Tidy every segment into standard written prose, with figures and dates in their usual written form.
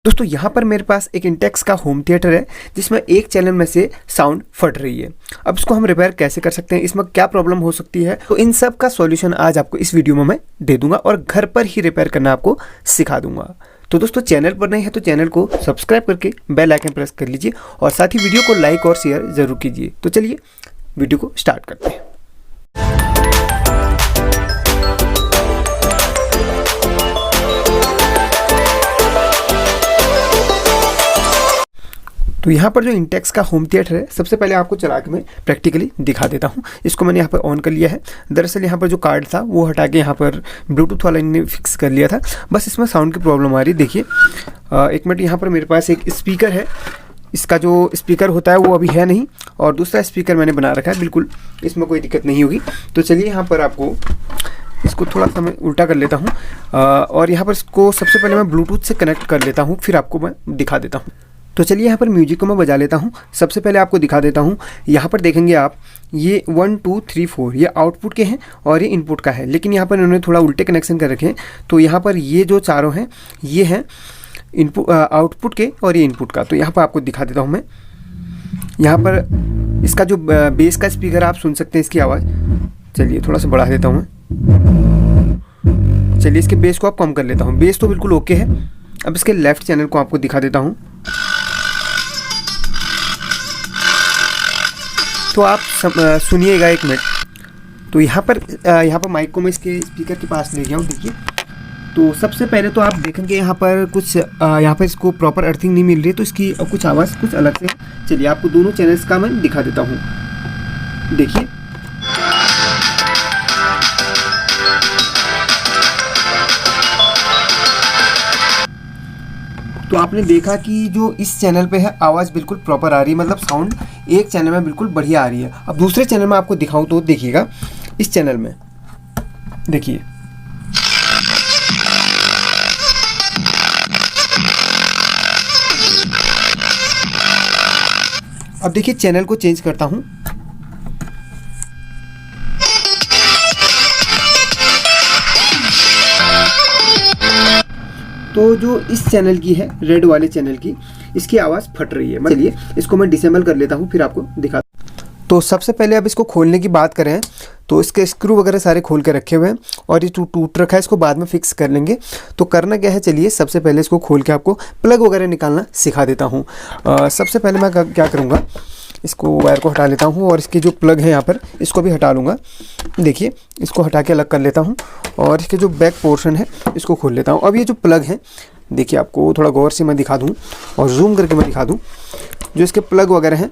दोस्तों यहाँ पर मेरे पास एक इंटेक्स का होम थिएटर है जिसमें एक चैनल में से साउंड फट रही है। अब इसको हम रिपेयर कैसे कर सकते हैं, इसमें क्या प्रॉब्लम हो सकती है, तो इन सब का सॉल्यूशन आज आपको इस वीडियो में मैं दे दूंगा और घर पर ही रिपेयर करना आपको सिखा दूंगा। तो दोस्तों चैनल पर नहीं है तो चैनल को सब्सक्राइब करके बेल आइकन प्रेस कर लीजिए और साथ ही वीडियो को लाइक और शेयर जरूर कीजिए। तो चलिए वीडियो को स्टार्ट करते हैं। तो यहाँ पर जो इंटेक्स का होम थिएटर है, सबसे पहले आपको चला के मैं प्रैक्टिकली दिखा देता हूँ। इसको मैंने यहाँ पर ऑन कर लिया है। दरअसल यहाँ पर जो कार्ड था वो हटा के यहाँ पर ब्लूटूथ वाला इन्हें फिक्स कर लिया था, बस इसमें साउंड की प्रॉब्लम आ रही है। देखिए एक मिनट, यहाँ पर मेरे पास एक स्पीकर है, इसका जो स्पीकर होता है वो अभी है नहीं और दूसरा स्पीकर मैंने बना रखा है, बिल्कुल इसमें कोई दिक्कत नहीं होगी। तो चलिए यहाँ पर आपको इसको थोड़ा सा मैं उल्टा कर लेता हूँ और यहाँ पर इसको सबसे पहले मैं ब्लूटूथ से कनेक्ट कर लेता हूँ, फिर आपको मैं दिखा देता हूँ। तो चलिए यहाँ पर म्यूजिक को मैं बजा लेता हूँ। सबसे पहले आपको दिखा देता हूँ, यहाँ पर देखेंगे आप ये 1 2 3 4 ये आउटपुट के हैं और ये इनपुट का है, लेकिन यहाँ पर इन्होंने थोड़ा उल्टे कनेक्शन कर रखे हैं। तो यहाँ पर ये जो चारों हैं ये हैं इनपुट आउटपुट के और ये इनपुट का। तो यहाँ पर आपको दिखा देता हूँ मैं। यहाँ पर इसका जो बेस का स्पीकर आप सुन सकते हैं इसकी आवाज़। चलिए थोड़ा सा बढ़ा देता हूँ मैं। चलिए इसके बेस को आप कम कर लेता हूँ। बेस तो बिल्कुल ओके है। अब इसके लेफ्ट चैनल को आपको दिखा देता हूँ। तो आप सुनिएगा एक मिनट। तो यहाँ पर माइक को मैं इसके स्पीकर के पास ले गया हूँ। देखिए तो सबसे पहले तो आप देखेंगे यहाँ पर कुछ यहाँ पर इसको प्रॉपर अर्थिंग नहीं मिल रही है, तो इसकी कुछ आवाज़ कुछ अलग से है। चलिए आपको दोनों चैनल्स का मैं दिखा देता हूँ। देखिए तो आपने देखा कि जो इस चैनल पे है आवाज़ बिल्कुल प्रॉपर आ रही है, मतलब साउंड एक चैनल में बिल्कुल बढ़िया आ रही है। अब दूसरे चैनल में आपको दिखाऊं तो देखिएगा, इस चैनल में देखिए अब देखिए चैनल को चेंज करता हूं। तो जो इस चैनल की है, रेड वाले चैनल की, इसकी आवाज़ फट रही है। चलिए इसको मैं डिसेबल कर लेता हूँ, फिर आपको दिखा। तो सबसे पहले अब इसको खोलने की बात करें तो इसके स्क्रू वगैरह सारे खोल के रखे हुए हैं और ये टूट रखा है, इसको बाद में फिक्स कर लेंगे। तो करना क्या है, चलिए सबसे पहले इसको खोल के आपको प्लग वगैरह निकालना सिखा देता हूँ। सबसे पहले मैं क्या करूँगा, इसको वायर को हटा लेता हूँ और इसके जो प्लग है यहाँ पर इसको भी हटा लूँगा। देखिए इसको हटा के अलग कर लेता हूँ और इसके जो बैक पोर्शन है इसको खोल लेता हूँ। अब ये जो प्लग है देखिए, आपको थोड़ा गौर से मैं दिखा दूँ और जूम करके मैं दिखा दूँ जो इसके प्लग वगैरह हैं।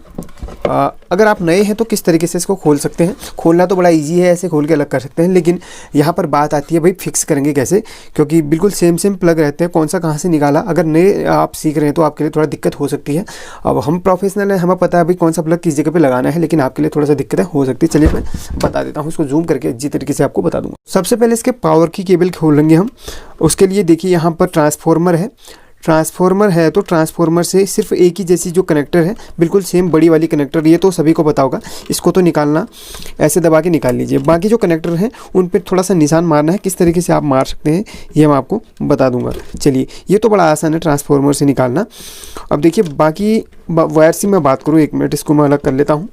अगर आप नए हैं तो किस तरीके से इसको खोल सकते हैं, खोलना तो बड़ा इजी है, ऐसे खोल के अलग कर सकते हैं, लेकिन यहाँ पर बात आती है भाई फिक्स करेंगे कैसे, क्योंकि बिल्कुल सेम प्लग रहते हैं, कौन सा कहाँ से निकाला। अगर नए आप सीख रहे हैं तो आपके लिए थोड़ा दिक्कत हो सकती है। अब हम प्रोफेशनल हैं, हमें पता है भाई कौन सा प्लग किस जगह पर लगाना है, लेकिन आपके लिए थोड़ा सा दिक्कतें हो सकती है। चलिए मैं बता देता हूँ, इसको जूम करके अच्छी तरीके से आपको बता दूँगा। सबसे पहले इसके पावर की केबल खोलेंगे हम। उसके लिए देखिए यहाँ पर ट्रांसफार्मर है, तो ट्रांसफार्मर से सिर्फ एक ही जैसी जो कनेक्टर है, बिल्कुल सेम बड़ी वाली कनेक्टर, ये तो सभी को पता होगा। इसको तो निकालना ऐसे दबा के निकाल लीजिए। बाकी जो कनेक्टर हैं उन पर थोड़ा सा निशान मारना है, किस तरीके से आप मार सकते हैं ये मैं आपको बता दूंगा। चलिए ये तो बड़ा आसान है ट्रांसफार्मर से निकालना। अब देखिए बाकी वायर से मैं बात करूँ, एक मिनट इसको मैं अलग कर लेता हूँ।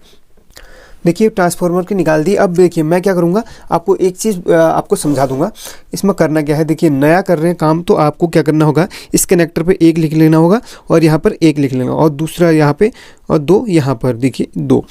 देखिए ट्रांसफार्मर की निकाल दी। अब देखिए मैं क्या करूँगा, आपको एक चीज़ आपको समझा दूंगा इसमें करना क्या है। देखिए नया कर रहे हैं काम, तो आपको क्या करना होगा, इस कनेक्टर पे एक लिख लेना होगा और यहाँ पर एक लिख लेना और दूसरा यहाँ पे और 2 यहाँ पर, देखिए 2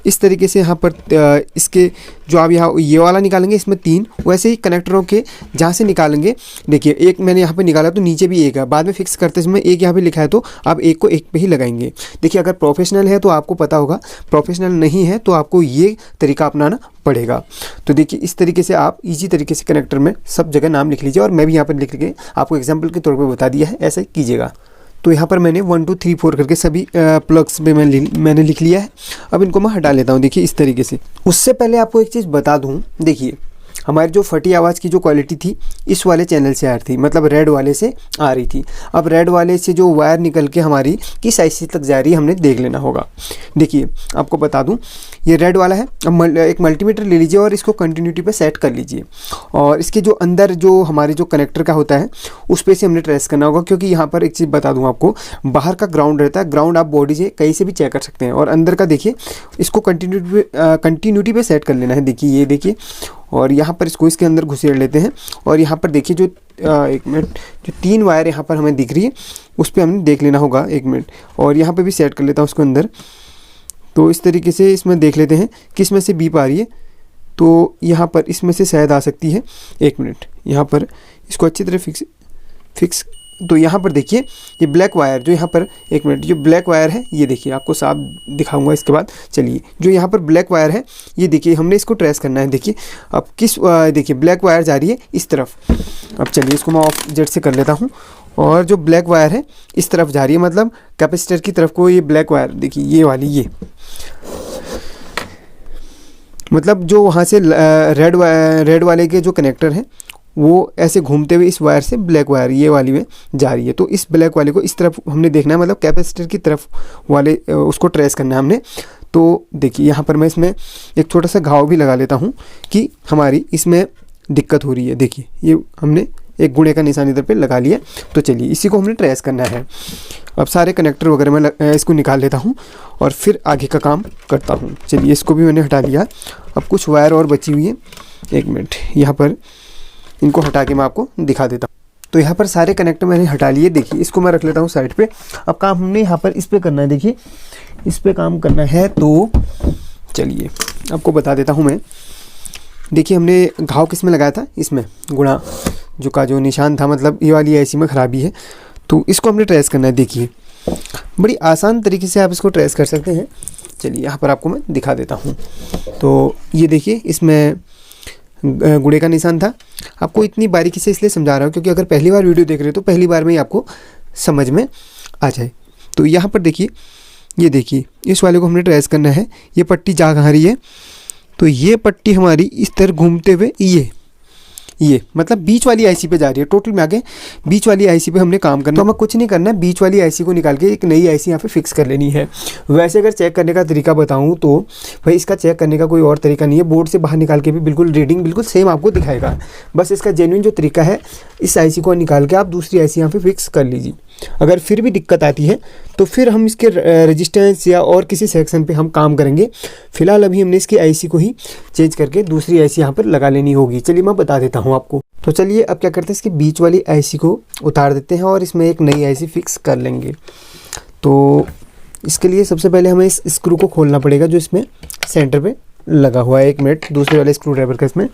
इस तरीके से। यहाँ पर इसके जो आप यहाँ ये वाला निकालेंगे इसमें 3, वैसे ही कनेक्टरों के जहाँ से निकालेंगे, देखिए एक मैंने यहाँ पे निकाला तो नीचे भी एक है, बाद में फिक्स करते समय एक यहाँ पे लिखा है तो आप एक को एक पे ही लगाएंगे। देखिए अगर प्रोफेशनल है तो आपको पता होगा, प्रोफेशनल नहीं है तो आपको ये तरीका अपनाना पड़ेगा। तो देखिए इस तरीके से आप इजी तरीके से कनेक्टर में सब जगह नाम लिख लीजिए और मैं भी यहाँ पर लिख के आपको एग्जाम्पल के तौर पर बता दिया है, ऐसे कीजिएगा। तो यहाँ पर मैंने 1 2 3 4 करके सभी प्लग्स में मैंने लिख लिया है। अब इनको मैं हटा लेता हूँ, देखिए इस तरीके से। उससे पहले आपको एक चीज़ बता दूँ, देखिए हमारी जो फटी आवाज़ की जो क्वालिटी थी इस वाले चैनल से आ रही थी, मतलब रेड वाले से आ रही थी। अब रेड वाले से जो वायर निकल के हमारी किस आईसी तक जा रही है हमने देख लेना होगा। देखिए आपको बता दूं, ये रेड वाला है। अब एक मल्टीमीटर ले लीजिए और इसको कंटिन्यूटी पे सेट कर लीजिए, और इसके जो अंदर जो हमारे जो कनेक्टर का होता है उस पर से हमने ट्रेस करना होगा, क्योंकि यहाँ पर एक चीज़ बता दूँ आपको, बाहर का ग्राउंड रहता है, ग्राउंड आप बॉडी से कहीं से भी चेक कर सकते हैं, और अंदर का देखिए इसको कंटिन्यूटी पे सेट कर लेना है। देखिए ये देखिए, और यहाँ पर इसको इसके अंदर घुसेड़ लेते हैं, और यहाँ पर देखिए जो एक मिनट, जो 3 वायर यहाँ पर हमें दिख रही है उस पर हमने देख लेना होगा। एक मिनट, और यहाँ पे भी सेट कर लेता हूँ उसको अंदर। तो इस तरीके से इसमें देख लेते हैं किस में से बीप आ रही है। तो यहाँ पर इसमें से शायद आ सकती है। एक मिनट, यहाँ पर इसको अच्छी तरह फिक्स। तो यहाँ पर देखिए ये ब्लैक वायर जो यहाँ पर, एक मिनट, जो ब्लैक वायर है ये देखिए, आपको साफ दिखाऊंगा इसके बाद। चलिए, जो यहाँ पर ब्लैक वायर है ये देखिए, हमने इसको ट्रेस करना है। देखिए अब किस, देखिए ब्लैक वायर जा रही है इस तरफ। अब चलिए इसको मैं ऑफ जेट से कर लेता हूँ, और जो ब्लैक वायर है इस तरफ जा रही है, मतलब कैपेसिटर की तरफ को। ये ब्लैक वायर देखिए, ये वाली, ये मतलब जो वहाँ से रेड वाले के जो कनेक्टर हैं वो ऐसे घूमते हुए इस वायर से ब्लैक वायर ये वाली में जा रही है। तो इस ब्लैक वाले को इस तरफ हमने देखना है, मतलब कैपेसिटर की तरफ वाले उसको ट्रेस करना है हमने। तो देखिए यहाँ पर मैं इसमें एक छोटा सा घाव भी लगा लेता हूँ कि हमारी इसमें दिक्कत हो रही है। देखिए ये हमने एक गुणे का निशान इधर पे लगा लिया। तो चलिए इसी को हमने ट्रेस करना है। अब सारे कनेक्टर वगैरह मैं इसको निकाल लेता हूँ और फिर आगे का काम करता हूँ। चलिए इसको भी मैंने हटा लिया। अब कुछ वायर और बची हुई है, एक मिनट, यहाँ पर इनको हटा के मैं आपको दिखा देता हूँ। तो यहाँ पर सारे कनेक्टर मैंने हटा लिए। देखिए इसको मैं रख लेता हूँ साइड पे। अब काम हमने यहाँ पर इस पे करना है। देखिए इस पे काम करना है। तो चलिए आपको बता देता हूँ मैं। देखिए हमने घाव किस में लगाया था, इसमें गुणा जो का जो निशान था, मतलब ये वाली ऐसी में ख़राबी है, तो इसको हमने ट्रेस करना है। देखिए बड़ी आसान तरीके से आप इसको ट्रेस कर सकते हैं। चलिए यहाँ पर आपको मैं दिखा देता हूँ। तो ये देखिए इसमें गुणे का निशान था। आपको इतनी बारीकी से इसलिए समझा रहा हूँ क्योंकि अगर पहली बार वीडियो देख रहे हो तो पहली बार में ही आपको समझ में आ जाए। तो यहाँ पर देखिए, ये देखिए इस वाले को हमने ट्रेस करना है। ये पट्टी जा कहाँ रही है, तो ये पट्टी हमारी इस तरह घूमते हुए ये मतलब बीच वाली आईसी पे जा रही है। टोटल में आगे बीच वाली आईसी पे हमने काम करना है। तो हमें कुछ नहीं करना है, बीच वाली आईसी को निकाल के एक नई आईसी यहाँ पे फिक्स कर लेनी है। वैसे अगर चेक करने का तरीका बताऊँ तो भाई इसका चेक करने का कोई और तरीका नहीं है। बोर्ड से बाहर निकाल के भी बिल्कुल रीडिंग बिल्कुल सेम आपको दिखाएगा। बस इसका जेन्युइन जो तरीका है, इस आईसी को निकाल के आप दूसरी आईसी यहाँ पे फिक्स कर लीजिए। अगर फिर भी दिक्कत आती है तो फिर हम इसके रेजिस्टेंस या और किसी सेक्शन पे हम काम करेंगे। फिलहाल अभी हमने इसकी आईसी को ही चेंज करके दूसरी आईसी यहाँ पर लगा लेनी होगी। चलिए मैं बता देता हूँ आपको। तो चलिए अब क्या करते हैं, इसकी बीच वाली आईसी को उतार देते हैं और इसमें एक नई आईसी फिक्स कर लेंगे। तो इसके लिए सबसे पहले हमें इस स्क्रू को खोलना पड़ेगा जो इसमें सेंटर पे लगा हुआ है। एक मिनट, दूसरे वाले स्क्रू ड्राइवर का इसमें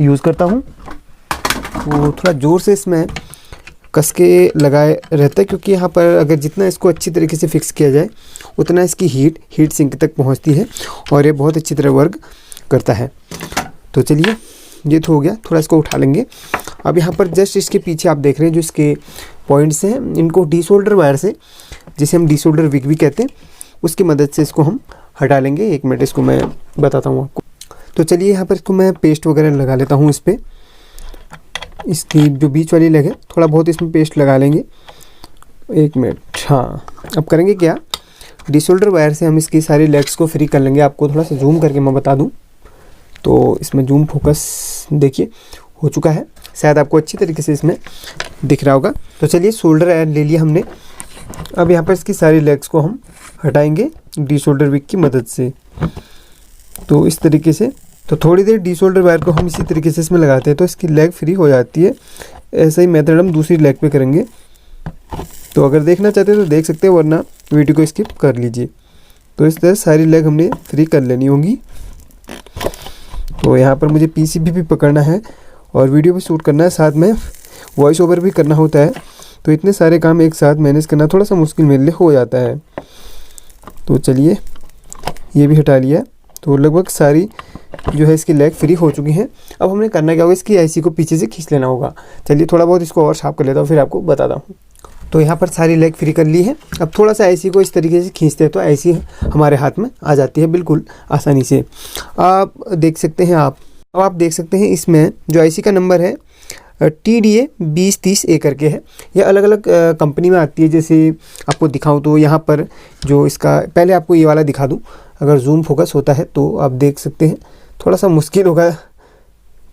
यूज़ करता हूँ। तो थोड़ा ज़ोर से इसमें कस के लगाए रहता है, क्योंकि यहाँ पर अगर जितना इसको अच्छी तरीके से फिक्स किया जाए उतना इसकी हीट सिंक तक पहुँचती है और ये बहुत अच्छी तरह वर्क करता है। तो चलिए ये तो हो गया, थोड़ा इसको उठा लेंगे। अब यहाँ पर जस्ट इसके पीछे आप देख रहे हैं जो इसके पॉइंट्स हैं, इनको डीसोल्डर वायर से, जिसे हम डीसोल्डर विक भी कहते हैं, उसकी मदद से इसको हम हटा लेंगे। एक मिनट, इसको मैं बताता हूँ आपको। तो चलिए यहाँ पर इसको मैं पेस्ट वगैरह लगा लेता हूँ इस पर। इसकी जो बीच वाली लेग है थोड़ा बहुत इसमें पेस्ट लगा लेंगे। एक मिनट, हाँ अब करेंगे क्या, डीसोल्डर वायर से हम इसकी सारी लेग्स को फ्री कर लेंगे। आपको थोड़ा सा जूम करके मैं बता दूं तो इसमें जूम फोकस देखिए हो चुका है, शायद आपको अच्छी तरीके से इसमें दिख रहा होगा। तो चलिए शोल्डर वायर ले लिया हमने। अब यहाँ पर इसकी सारी लेग्स को हम हटाएंगे डीसोल्डर विक की मदद से। तो इस तरीके से, तो थोड़ी देर डीसोल्डर वायर को हम इसी तरीके से इसमें लगाते हैं तो इसकी लेग फ्री हो जाती है। ऐसा ही मेथड हम दूसरी लेग पे करेंगे। तो अगर देखना चाहते हैं तो देख सकते हैं, वरना वीडियो को स्किप कर लीजिए। तो इस तरह सारी लेग हमने फ्री कर लेनी होगी। तो यहाँ पर मुझे पीसीबी भी पकड़ना है और वीडियो भी शूट करना है, साथ में वॉइस ओवर भी करना होता है। तो इतने सारे काम एक साथ मैनेज करना थोड़ा सा मुश्किल मेरे लिए हो जाता है। तो चलिए ये भी हटा लिया। तो लगभग सारी जो है इसकी लेग फ्री हो चुकी हैं। अब हमने करना क्या होगा, इसकी आईसी को पीछे से खींच लेना होगा। चलिए थोड़ा बहुत इसको और शार्प कर लेता हूँ, फिर आपको बताता हूँ। तो यहाँ पर सारी लेग फ्री कर ली है। अब थोड़ा सा आईसी को इस तरीके से खींचते हैं तो आईसी हमारे हाथ में आ जाती है बिल्कुल आसानी से। आप देख सकते हैं, आप अब आप देख सकते हैं इसमें जो आईसी का नंबर है TDA 2030A करके है। यह अलग अलग कंपनी में आती है। जैसे आपको दिखाऊं तो यहाँ पर जो इसका, पहले आपको ये वाला दिखा दूं, अगर जूम फोकस होता है तो आप देख सकते हैं, थोड़ा सा मुश्किल होगा,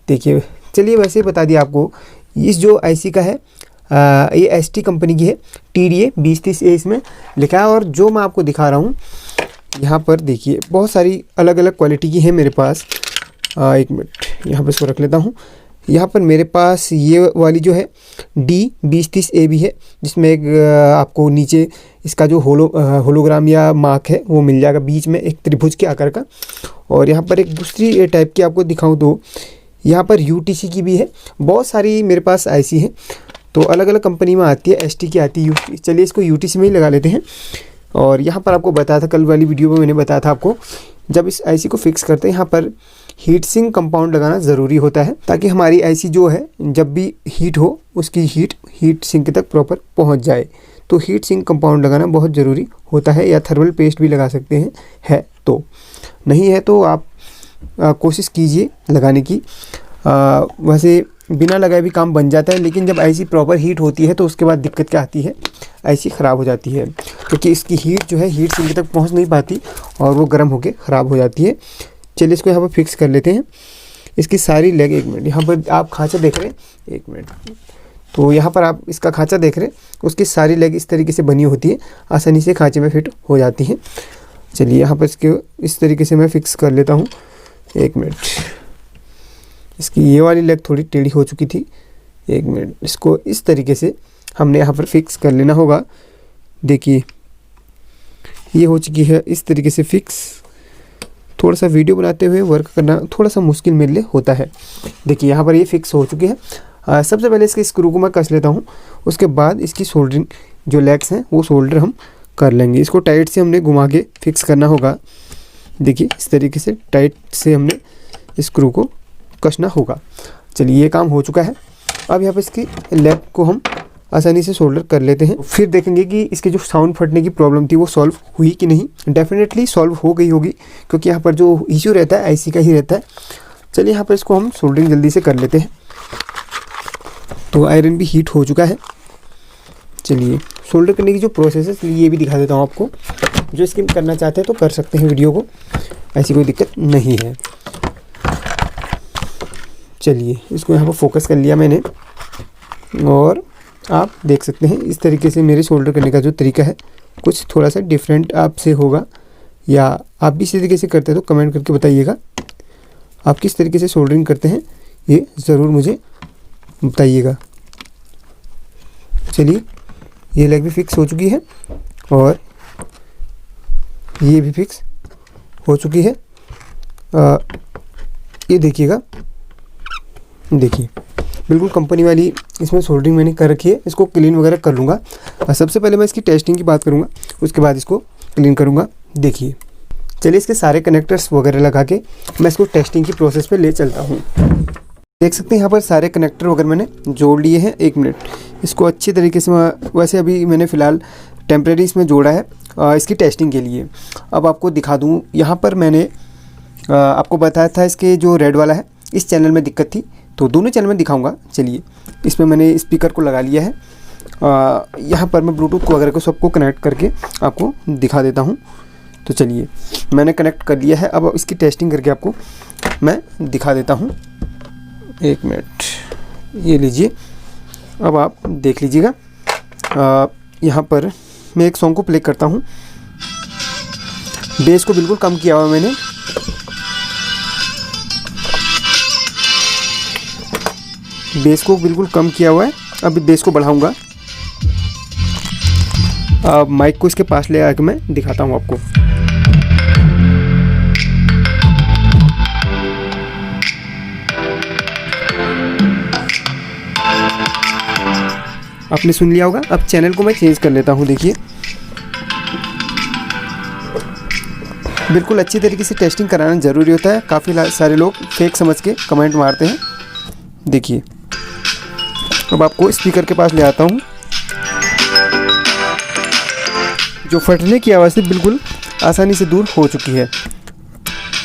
देखिए। चलिए वैसे ही बता दिया आपको, इस जो आईसी का है ये ST कंपनी की है, TDA 2030A इसमें लिखा है। और जो मैं आपको दिखा रहा हूँ यहाँ पर देखिए, बहुत सारी अलग अलग क्वालिटी की है मेरे पास। एक मिनट यहाँ पर इसको रख लेता हूँ। यहाँ पर मेरे पास ये वाली जो है D2030A भी है, जिसमें एक आपको नीचे इसका जो होलोग्राम या मार्क है वो मिल जाएगा, बीच में एक त्रिभुज के आकार का। और यहाँ पर एक दूसरी टाइप की आपको दिखाऊं तो यहाँ पर UTC की भी है। बहुत सारी मेरे पास आईसी है, तो अलग अलग कंपनी में आती है। ST की आती है, चलिए इसको UTC में ही लगा लेते हैं। और यहाँ पर आपको बताया था, कल वाली वीडियो में मैंने बताया था आपको, जब इस आईसी को फिक्स करते हैं यहाँ पर हीट सिंक कंपाउंड लगाना ज़रूरी होता है, ताकि हमारी आईसी जो है जब भी हीट हो उसकी हीट सिंक तक प्रॉपर पहुँच जाए। तो हीट सिंक कंपाउंड लगाना बहुत ज़रूरी होता है, या थर्मल पेस्ट भी लगा सकते हैं, है तो। नहीं है तो आप कोशिश कीजिए लगाने की। वैसे बिना लगाए भी काम बन जाता है, लेकिन जब आईसी प्रॉपर हीट होती है तो उसके बाद दिक्कत क्या आती है, आईसी ख़राब हो जाती है, क्योंकि इसकी हीट जो है हीट सिंक तक पहुंच नहीं पाती और वो गर्म होकर ख़राब हो जाती है। चलिए इसको यहाँ पर फिक्स कर लेते हैं। इसकी सारी लेग, एक मिनट, यहाँ पर आप खाँचा देख रहे हैं, एक मिनट, तो यहाँ पर आप इसका खाँचा देख रहे हैं, उसकी सारी लेग इस तरीके से बनी होती है, आसानी से खाँचे में फिट हो जाती हैं। चलिए यहाँ पर इसके इस तरीके से मैं फ़िक्स कर लेता हूँ। एक मिनट, इसकी ये वाली लेग थोड़ी टेढ़ी हो चुकी थी, एक मिनट, इसको इस तरीके से हमने यहाँ पर फिक्स कर लेना होगा। देखिए ये हो चुकी है इस तरीके से फिक्स। थोड़ा सा वीडियो बनाते हुए वर्क करना थोड़ा सा मुश्किल मेरे लिए होता है। देखिए यहाँ पर ये फिक्स हो चुकी है। सबसे पहले इसके स्क्रू को मैं कस लेता हूँ, उसके बाद इसकी सोल्डरिंग जो लेग्स हैं वो सोल्डर हम कर लेंगे। इसको टाइट से हमने घुमा के फिक्स करना होगा। देखिए इस तरीके से टाइट से हमने स्क्रू को कसना होगा। चलिए ये काम हो चुका है। अब यहाँ पर इसकी लेग को हम आसानी से सोल्डर कर लेते हैं। फिर देखेंगे कि इसके जो साउंड फटने की प्रॉब्लम थी वो सॉल्व हुई कि नहीं। डेफिनेटली सॉल्व हो गई होगी, क्योंकि यहाँ पर जो इशू रहता है आईसी का ही रहता है। चलिए यहाँ पर इसको हम सोल्डरिंग जल्दी से कर लेते हैं। तो आयरन भी हीट हो चुका है। चलिए सोल्डर करने की जो प्रोसेस है ये भी दिखा देता हूँ आपको। जो स्किप करना चाहते हैं तो कर सकते हैं वीडियो को, ऐसी कोई दिक्कत नहीं है। चलिए इसको यहाँ पर फोकस कर लिया मैंने, और आप देख सकते हैं इस तरीके से मेरे सोल्डर करने का जो तरीका है कुछ थोड़ा सा डिफरेंट आपसे होगा, या आप भी इसी तरीके से करते हैं तो कमेंट करके बताइएगा आप किस तरीके से सोल्डरिंग करते हैं, ये ज़रूर मुझे बताइएगा। चलिए ये लेग भी फिक्स हो चुकी है और ये भी फिक्स हो चुकी है। ये देखिएगा, देखिए बिल्कुल कंपनी वाली इसमें सोल्डरिंग मैंने कर रखी है। इसको क्लीन वगैरह कर लूँगा। सबसे पहले मैं इसकी टेस्टिंग की बात करूँगा, उसके बाद इसको क्लीन करूँगा। देखिए चलिए इसके सारे कनेक्टर्स वगैरह लगा के मैं इसको टेस्टिंग की प्रोसेस पे ले चलता हूँ। देख सकते हैं यहाँ पर सारे कनेक्टर वगैरह मैंने जोड़ लिए हैं। एक मिनट, इसको अच्छी तरीके से वैसे अभी मैंने फ़िलहाल टेम्प्रेरी इसमें जोड़ा है इसकी टेस्टिंग के लिए। अब आपको दिखा दूँ, यहाँ पर मैंने आपको बताया था इसके जो रेड वाला है इस चैनल में दिक्कत थी, तो दोनों चैनल में दिखाऊंगा। चलिए इसमें मैंने स्पीकर को लगा लिया है। यहाँ पर मैं ब्लूटूथ को वगैरह को सबको कनेक्ट करके आपको दिखा देता हूँ। तो चलिए मैंने कनेक्ट कर लिया है। अब इसकी टेस्टिंग करके आपको मैं दिखा देता हूँ। एक मिनट, ये लीजिए, अब आप देख लीजिएगा। यहाँ पर मैं एक सॉन्ग को प्ले करता हूँ। बेस को बिल्कुल कम किया हुआ मैंने। बेस को बिल्कुल कम किया हुआ है। अब बेस को बढ़ाऊंगा। अब माइक को इसके पास ले आकर मैं दिखाता हूँ आपको। आपने सुन लिया होगा। अब चैनल को मैं चेंज कर लेता हूँ। देखिए बिल्कुल अच्छी तरीके से टेस्टिंग कराना ज़रूरी होता है। काफ़ी सारे लोग फेक समझ के कमेंट मारते हैं। देखिए अब आपको स्पीकर के पास ले आता हूँ। जो फटने की आवाज़ है बिल्कुल आसानी से दूर हो चुकी है।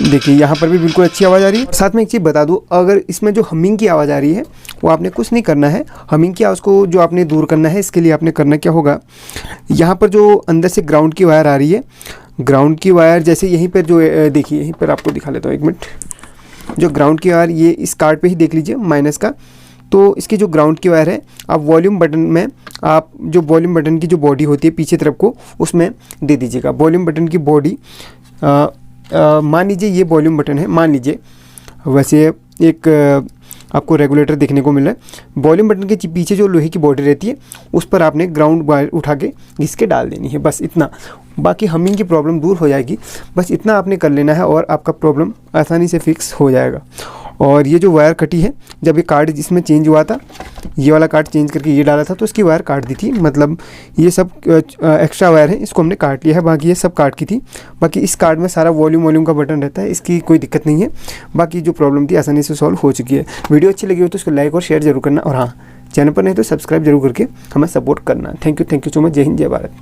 देखिए यहाँ पर भी बिल्कुल अच्छी आवाज़ आ रही है। साथ में एक चीज़ बता दूँ, अगर इसमें जो हमिंग की आवाज़ आ रही है वो आपने कुछ नहीं करना है। हमिंग की आवाज़ को जो आपने दूर करना है, इसके लिए आपने करना क्या होगा, यहाँ पर जो अंदर से ग्राउंड की वायर आ रही है, ग्राउंड की वायर जैसे यहीं पर जो देखिए, यहीं पर आपको दिखा लेता हूँ, 1 मिनट। जो ग्राउंड की वायर ये इस कार्ड पे ही देख लीजिए माइनस का, तो इसकी जो ग्राउंड की वायर है, आप वॉल्यूम बटन में आप जो वॉल्यूम बटन की जो बॉडी होती है पीछे तरफ को, उसमें दे दीजिएगा। वॉल्यूम बटन की बॉडी मान लीजिए ये वॉल्यूम बटन है, मान लीजिए, वैसे एक आपको रेगुलेटर देखने को मिल रहा है। वॉल्यूम बटन के पीछे जो लोहे की बॉडी रहती है उस पर आपने ग्राउंड वायर उठा के घिस के डाल देनी है, बस इतना। बाकी हमिंग की प्रॉब्लम दूर हो जाएगी, बस इतना आपने कर लेना है और आपका प्रॉब्लम आसानी से फिक्स हो जाएगा। और ये जो वायर कटी है, जब ये कार्ड जिसमें चेंज हुआ था, ये वाला कार्ड चेंज करके ये डाला था तो इसकी वायर काट दी थी, मतलब ये सब एक्स्ट्रा वायर है, इसको हमने काट लिया है, बाकी ये सब काट की थी। बाकी इस कार्ड में सारा वॉल्यूम का बटन रहता है, इसकी कोई दिक्कत नहीं है। बाकी जो प्रॉब्लम थी आसानी से सॉल्व हो चुकी है। वीडियो अच्छी लगी हो तो उसको लाइक और शेयर जरूर करना, और हाँ, चैनल पर नहीं तो सब्सक्राइब जरूर करके हमें सपोर्ट करना। Thank you so much. जय हिंद, जय भारत।